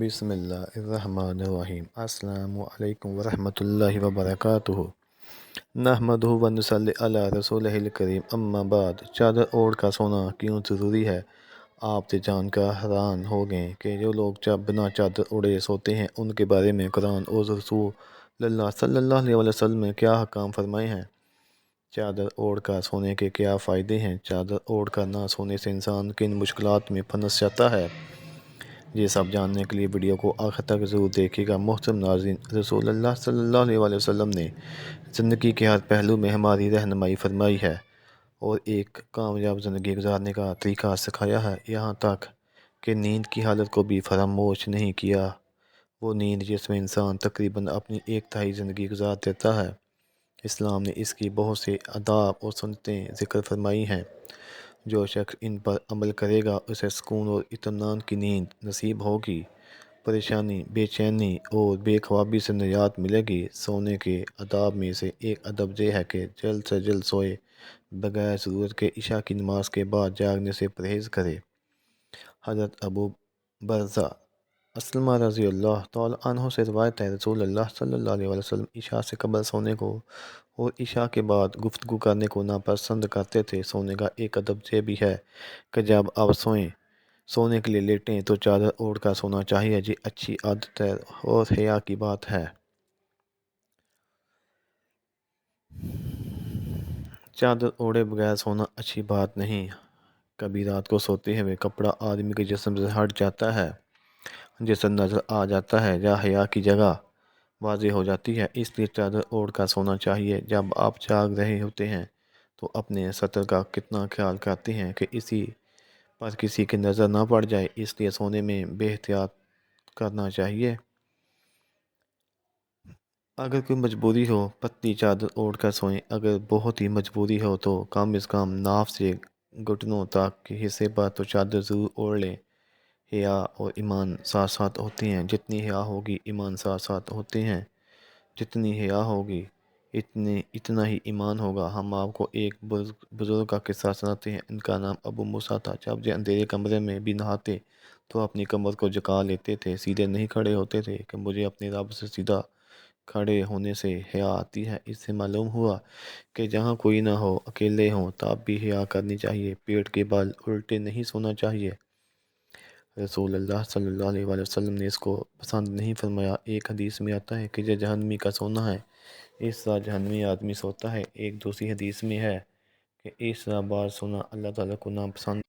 بسم اللہ الرحمن الرحیم۔ السلام علیکم ورحمۃ اللہ وبرکاتہ۔ نحمدہ ونصلی علی رسولہ الکریم، اما بعد۔ چادر اوڑھ کر سونا کیوں ضروری ہے؟ آپ سے جان کر حیران ہو گئے کہ جو لوگ بنا چادر اوڑھے سوتے ہیں ان کے بارے میں قرآن اور رسول اللہ صلی اللہ علیہ وسلم نے کیا احکام فرمائے ہیں۔ چادر اوڑھ کر سونے کے کیا فائدے ہیں؟ چادر اوڑھ کر نہ سونے سے انسان کن مشکلات میں پھنس جاتا ہے؟ یہ سب جاننے کے لیے ویڈیو کو آخر تک ضرور دیکھیے گا۔ محترم ناظرین، رسول اللہ صلی اللہ علیہ وسلم نے زندگی کے ہر پہلو میں ہماری رہنمائی فرمائی ہے اور ایک کامیاب زندگی گزارنے کا طریقہ سکھایا ہے، یہاں تک کہ نیند کی حالت کو بھی فراموش نہیں کیا، وہ نیند جس میں انسان تقریباً اپنی ایک تہائی زندگی گزار دیتا ہے۔ اسلام نے اس کی بہت سے آداب اور سنتیں ذکر فرمائی ہیں، جو شخص ان پر عمل کرے گا اسے سکون اور اطمینان کی نیند نصیب ہوگی، پریشانی، بے چینی اور بے خوابی سے نجات ملے گی۔ سونے کے آداب میں سے ایک ادب یہ ہے کہ جلد سے جلد سوئے، بغیر ضرورت کے عشاء کی نماز کے بعد جاگنے سے پرہیز کرے۔ حضرت ابو برزہ اسلمہ رضی اللہ تعالیٰ عنہ سے روایت ہے، رسول اللہ صلی اللہ علیہ وسلم عشاء سے قبل سونے کو اور عشاء کے بعد گفتگو کرنے کو ناپسند کرتے تھے۔ سونے کا ایک ادب یہ بھی ہے کہ جب آپ سونے کے لیے لیٹیں تو چادر اوڑھ کر سونا چاہیے، یہ اچھی عادت ہے اور حیا کی بات ہے۔ چادر اوڑھے بغیر سونا اچھی بات نہیں۔ کبھی رات کو سوتے ہوئے کپڑا آدمی کے جسم سے ہٹ جاتا ہے، جسم نظر آ جاتا ہے یا حیا کی جگہ واضح ہو جاتی ہے، اس لیے چادر اوڑھ کر سونا چاہیے۔ جب آپ جاگ رہے ہوتے ہیں تو اپنے سطر کا کتنا خیال کرتے ہیں کہ اسی پر کسی کی نظر نہ پڑ جائے، اس لیے سونے میں بے احتیاط کرنا چاہیے۔ اگر کوئی مجبوری ہو پتلی چادر اوڑھ کر سوئیں، اگر بہت ہی مجبوری ہو تو کم از کم ناف سے گھٹنوں تک کے حصے پر تو چادر ضرور اوڑھ لیں۔ حیا اور ایمان ساتھ ساتھ ہوتے ہیں، جتنی حیا ہوگی ایمان ساتھ ساتھ ہوتے ہیں، جتنی حیا ہوگی اتنا ہی ایمان ہوگا۔ ہم آپ کو ایک بزرگ کا قصہ سناتے ہیں، ان کا نام ابو موسیٰ تھا۔ جب یہ اندھیرے کمرے میں بھی نہاتے تو اپنی کمر کو جھکا لیتے تھے، سیدھے نہیں کھڑے ہوتے تھے کہ مجھے اپنے رب سے سیدھا کھڑے ہونے سے حیا آتی ہے۔ اس سے معلوم ہوا کہ جہاں کوئی نہ ہو، اکیلے ہوں، تب بھی حیا کرنی چاہیے، پیٹ کے بل الٹے نہیں سونا چاہیے۔ رسول اللہ صلی اللہ علیہ وسلم نے اس کو پسند نہیں فرمایا۔ ایک حدیث میں آتا ہے کہ یہ جہنمی کا سونا ہے، اس طرح جہنمی آدمی سوتا ہے۔ ایک دوسری حدیث میں ہے کہ اس طرح بار سونا اللہ تعالیٰ کو ناپسند